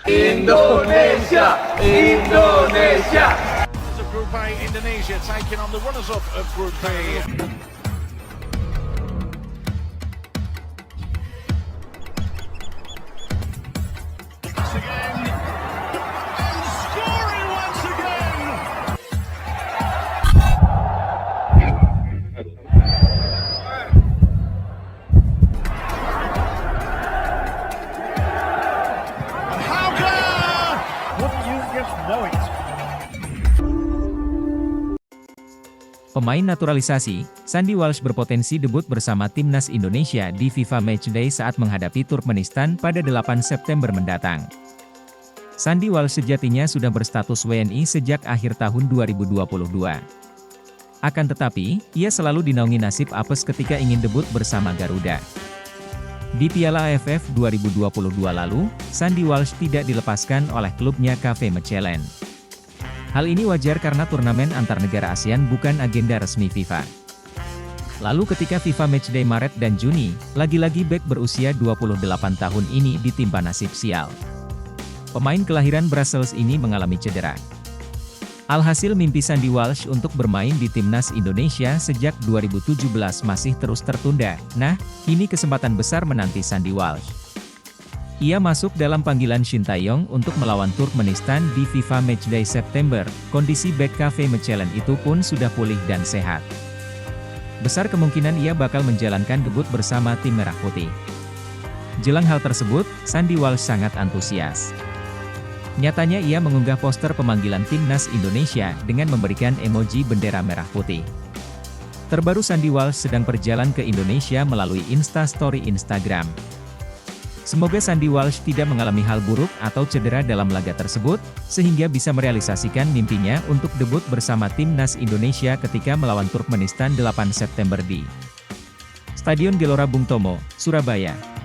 Indonesia, Indonesia. Of Group A, Indonesia taking on the runners-up of Group A. Once again, and scoring once again. And Hauke! Wouldn't you just know it? Pemain naturalisasi, Sandy Walsh berpotensi debut bersama timnas Indonesia di FIFA Matchday saat menghadapi Turkmenistan pada 8 September mendatang. Sandy Walsh sejatinya sudah berstatus WNI sejak akhir tahun 2022. Akan tetapi, ia selalu dinaungi nasib apes ketika ingin debut bersama Garuda. Di Piala AFF 2022 lalu, Sandy Walsh tidak dilepaskan oleh klubnya KV Mechelen. Hal ini wajar karena turnamen antar negara ASEAN bukan agenda resmi FIFA. Lalu ketika FIFA Matchday Maret dan Juni, lagi-lagi bek berusia 28 tahun ini ditimpa nasib sial. Pemain kelahiran Brussels ini mengalami cedera. Alhasil mimpi Sandy Walsh untuk bermain di timnas Indonesia sejak 2017 masih terus tertunda. Nah, kini kesempatan besar menanti Sandy Walsh. Ia masuk dalam panggilan Shin Tae-yong untuk melawan Turkmenistan di FIFA Matchday September. Kondisi bek KV Mechelen itu pun sudah pulih dan sehat. Besar kemungkinan ia bakal menjalankan debut bersama tim Merah Putih. Jelang hal tersebut, Sandy Walsh sangat antusias. Nyatanya ia mengunggah poster pemanggilan timnas Indonesia dengan memberikan emoji bendera merah putih. Terbaru Sandy Walsh sedang berjalan ke Indonesia melalui Instastory Instagram. Semoga Sandy Walsh tidak mengalami hal buruk atau cedera dalam laga tersebut, sehingga bisa merealisasikan mimpinya untuk debut bersama timnas Indonesia ketika melawan Turkmenistan 8 September di Stadion Gelora Bung Tomo, Surabaya.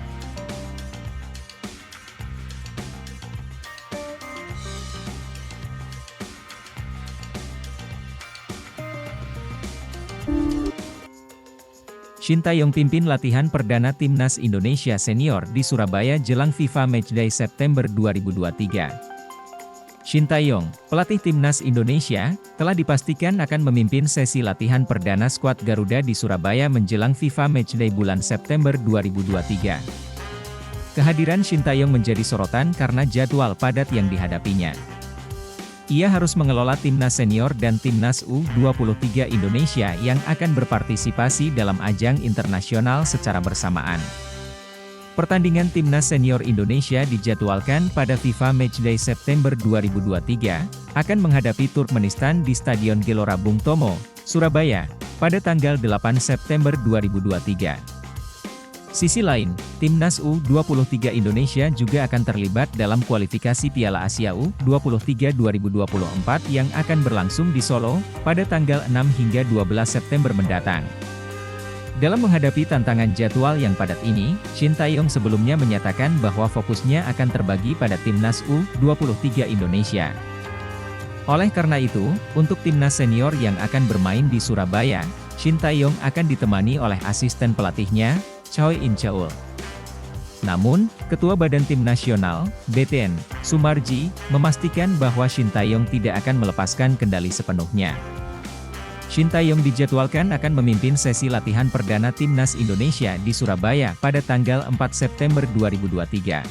Shin Tae-yong pimpin latihan perdana timnas Indonesia senior di Surabaya jelang FIFA Matchday September 2023. Shin Tae-yong, pelatih timnas Indonesia, telah dipastikan akan memimpin sesi latihan perdana skuad Garuda di Surabaya menjelang FIFA Matchday bulan September 2023. Kehadiran Shin Tae-yong menjadi sorotan karena jadwal padat yang dihadapinya. Ia harus mengelola timnas senior dan timnas U23 Indonesia yang akan berpartisipasi dalam ajang internasional secara bersamaan. Pertandingan timnas senior Indonesia dijadwalkan pada FIFA Matchday September 2023, akan menghadapi Turkmenistan di Stadion Gelora Bung Tomo, Surabaya, pada tanggal 8 September 2023. Sisi lain, timnas U23 Indonesia juga akan terlibat dalam kualifikasi Piala Asia U23 2024 yang akan berlangsung di Solo, pada tanggal 6 hingga 12 September mendatang. Dalam menghadapi tantangan jadwal yang padat ini, Shin Tae-yong sebelumnya menyatakan bahwa fokusnya akan terbagi pada timnas U23 Indonesia. Oleh karena itu, untuk timnas senior yang akan bermain di Surabaya, Shin Tae-yong akan ditemani oleh asisten pelatihnya, Choi In-cheol. Namun, Ketua Badan Tim Nasional, BTN, Sumarji, memastikan bahwa Shin Tae-yong tidak akan melepaskan kendali sepenuhnya. Shin Tae-yong dijadwalkan akan memimpin sesi latihan perdana timnas Indonesia di Surabaya pada tanggal 4 September 2023.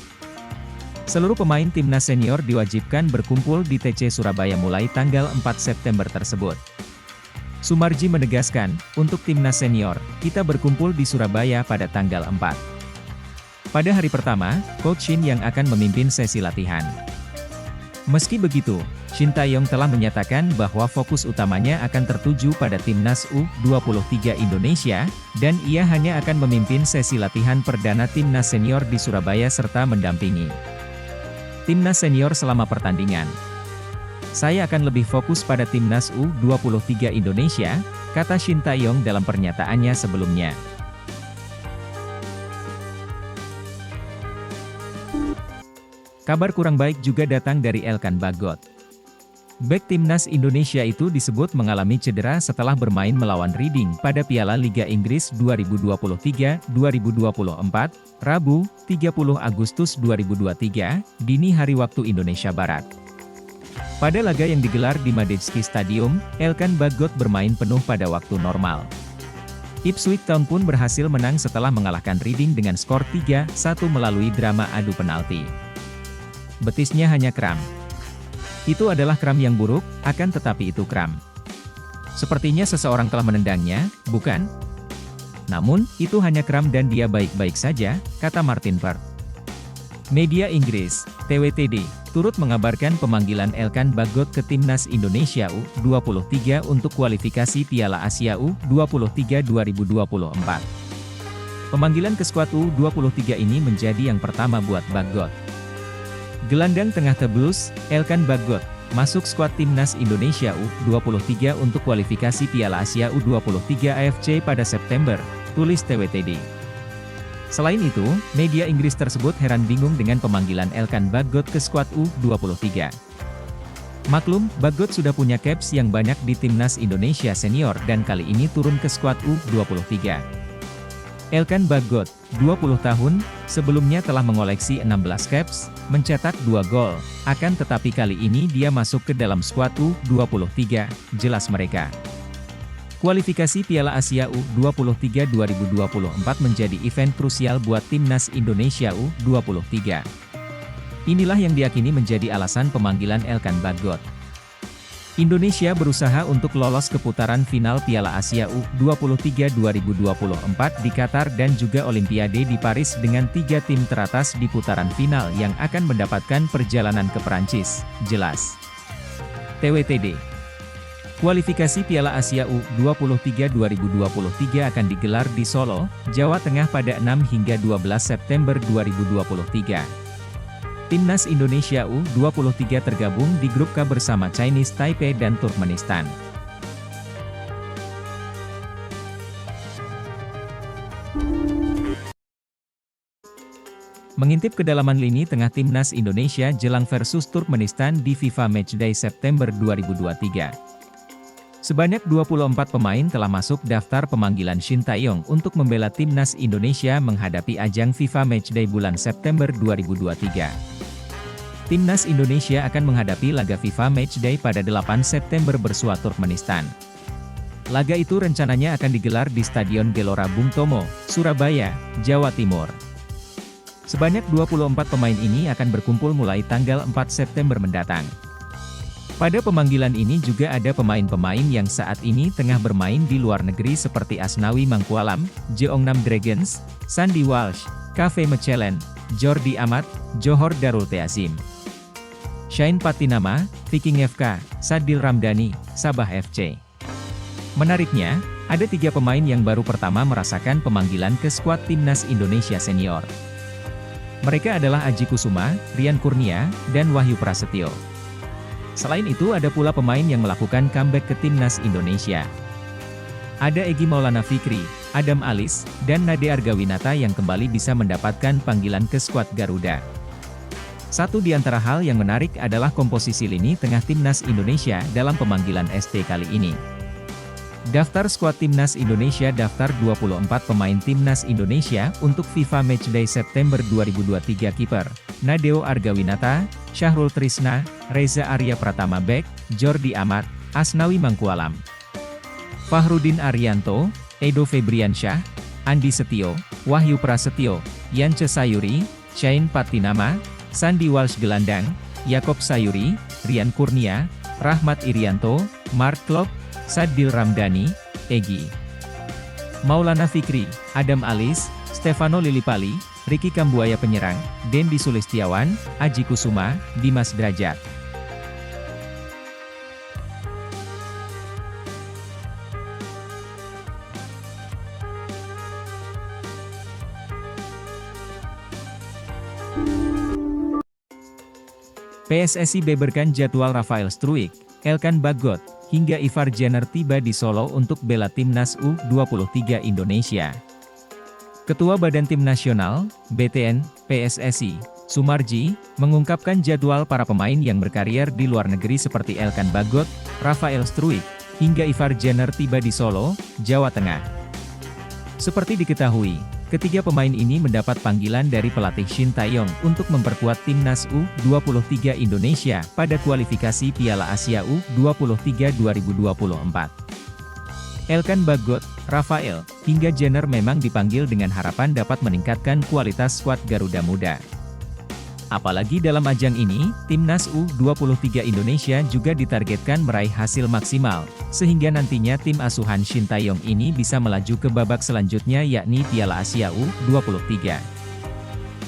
Seluruh pemain timnas senior diwajibkan berkumpul di TC Surabaya mulai tanggal 4 September tersebut. Sumarji menegaskan, untuk timnas senior, kita berkumpul di Surabaya pada tanggal 4. Pada hari pertama, Coach Shin yang akan memimpin sesi latihan. Meski begitu, Shin Tae-yong telah menyatakan bahwa fokus utamanya akan tertuju pada timnas U23 Indonesia, dan ia hanya akan memimpin sesi latihan perdana timnas senior di Surabaya serta mendampingi timnas senior selama pertandingan. Saya akan lebih fokus pada timnas U23 Indonesia, kata Shin Tae-yong dalam pernyataannya sebelumnya. Kabar kurang baik juga datang dari Elkan Bagot. Bek timnas Indonesia itu disebut mengalami cedera setelah bermain melawan Reading pada Piala Liga Inggris 2023-2024, Rabu, 30 Agustus 2023, dini hari waktu Indonesia Barat. Pada laga yang digelar di Madejski Stadium, Elkan Bagot bermain penuh pada waktu normal. Ipswich Town pun berhasil menang setelah mengalahkan Reading dengan skor 3-1 melalui drama adu penalti. Betisnya hanya kram. Itu adalah kram yang buruk, akan tetapi itu kram. Sepertinya seseorang telah menendangnya, bukan? Namun, itu hanya kram dan dia baik-baik saja, kata Martin Parr. Media Inggris, TWTD, turut mengabarkan pemanggilan Elkan Bagot ke Timnas Indonesia U23 untuk kualifikasi Piala Asia U23 2024. Pemanggilan ke skuad U23 ini menjadi yang pertama buat Bagot. Gelandang tengah The Blues, Elkan Bagot, masuk skuad Timnas Indonesia U23 untuk kualifikasi Piala Asia U23 AFC pada September, tulis TWTD. Selain itu, media Inggris tersebut heran bingung dengan pemanggilan Elkan Bagot ke skuad U23. Maklum, Bagot sudah punya caps yang banyak di Timnas Indonesia Senior dan kali ini turun ke skuad U23. Elkan Bagot, 20 tahun, sebelumnya telah mengoleksi 16 caps, mencetak 2 gol, akan tetapi kali ini dia masuk ke dalam skuad U23, jelas mereka. Kualifikasi Piala Asia U23 2024 menjadi event krusial buat Timnas Indonesia U23. Inilah yang diyakini menjadi alasan pemanggilan Elkan Bagot. Indonesia berusaha untuk lolos ke putaran final Piala Asia U23 2024 di Qatar dan juga Olimpiade di Paris dengan 3 tim teratas di putaran final yang akan mendapatkan perjalanan ke Perancis, jelas. TWTD. Kualifikasi Piala Asia U23 2023 akan digelar di Solo, Jawa Tengah pada 6 hingga 12 September 2023. Timnas Indonesia U23 tergabung di grup K bersama Chinese Taipei dan Turkmenistan. Mengintip kedalaman lini tengah Timnas Indonesia jelang versus Turkmenistan di FIFA Matchday September 2023. Sebanyak 24 pemain telah masuk daftar pemanggilan Shin Tae-yong untuk membela Timnas Indonesia menghadapi ajang FIFA Matchday bulan September 2023. Timnas Indonesia akan menghadapi laga FIFA Matchday pada 8 September bersua Turkmenistan. Laga itu rencananya akan digelar di Stadion Gelora Bung Tomo, Surabaya, Jawa Timur. Sebanyak 24 pemain ini akan berkumpul mulai tanggal 4 September mendatang. Pada pemanggilan ini juga ada pemain-pemain yang saat ini tengah bermain di luar negeri seperti Asnawi Mangkualam, Jeongnam Dragons, Sandy Walsh, KV Mechelen, Jordi Amat, Johor Darul Teazim, Shane Patinama, Viking FK, Sadil Ramdhani, Sabah FC. Menariknya, ada 3 pemain yang baru pertama merasakan pemanggilan ke skuad Timnas Indonesia Senior. Mereka adalah Aji Kusuma, Rian Kurnia, dan Wahyu Prasetyo. Selain itu ada pula pemain yang melakukan comeback ke Timnas Indonesia. Ada Egy Maulana Fikri, Adam Alis, dan Nade Argawinata yang kembali bisa mendapatkan panggilan ke skuad Garuda. Satu di antara hal yang menarik adalah komposisi lini tengah Timnas Indonesia dalam pemanggilan ST kali ini. Daftar skuad Timnas Indonesia. Daftar 24 pemain Timnas Indonesia untuk FIFA Matchday September 2023. Kiper, Nadeo Argawinata, Syahrul Trisna, Reza Arya Pratama Bek, Jordi Amat, Asnawi Mangkualam, Fahrudin Arianto, Edo Febriansyah, Andi Setio, Wahyu Prasetyo, Yance Sayuri, Shane Patinama, Sandy Walsh Gelandang, Yakob Sayuri, Rian Kurnia, Rahmat Irianto, Mark Klok, Sadil Ramdhani, Egy Maulana Fikri, Adam Alis, Stefano Lillipali, Ricky Kambuaya penyerang, Dendi Sulistiawan, Aji Kusuma, Dimas Drajat. PSSI beberkan jadwal Rafael Struijk, Elkan Bagot, hingga Ivar Jenner tiba di Solo untuk bela Timnas U23 Indonesia. Ketua Badan Tim Nasional, BTN, PSSI, Sumarji, mengungkapkan jadwal para pemain yang berkarier di luar negeri seperti Elkan Bagot, Rafael Struijk, hingga Ivar Jenner tiba di Solo, Jawa Tengah. Seperti diketahui, ketiga pemain ini mendapat panggilan dari pelatih Shin Tae-yong untuk memperkuat timnas U23 Indonesia pada kualifikasi Piala Asia U23 2024. Elkan Bagot, Rafael, hingga Jenner memang dipanggil dengan harapan dapat meningkatkan kualitas skuad Garuda Muda. Apalagi dalam ajang ini, timnas U23 Indonesia juga ditargetkan meraih hasil maksimal, sehingga nantinya tim asuhan Shin Tae-yong ini bisa melaju ke babak selanjutnya yakni Piala Asia U23.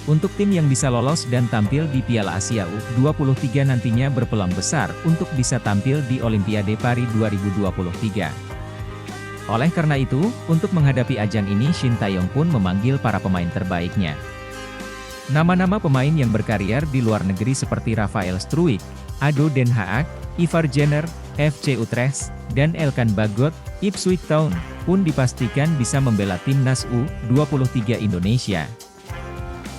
Untuk tim yang bisa lolos dan tampil di Piala Asia U23 nantinya berpeluang besar untuk bisa tampil di Olimpiade Paris 2023. Oleh karena itu, untuk menghadapi ajang ini Shin Tae-yong pun memanggil para pemain terbaiknya. Nama-nama pemain yang berkarier di luar negeri seperti Rafael Struijk, ADO Den Haag, Ivar Jenner, FC Utrecht, dan Elkan Bagot, Ipswich Town, pun dipastikan bisa membela timnas U23 Indonesia.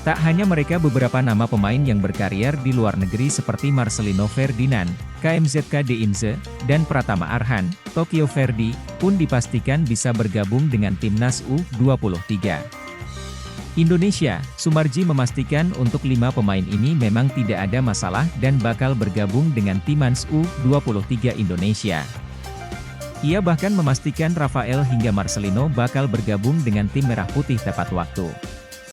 Tak hanya mereka, beberapa nama pemain yang berkarier di luar negeri seperti Marcelino Ferdinand, KMZK Deinze, dan Pratama Arhan, Tokyo Verdy, pun dipastikan bisa bergabung dengan timnas U23. Indonesia, Sumarji memastikan untuk 5 pemain ini memang tidak ada masalah dan bakal bergabung dengan timnas U23 Indonesia. Ia bahkan memastikan Rafael hingga Marcelino bakal bergabung dengan tim Merah Putih tepat waktu.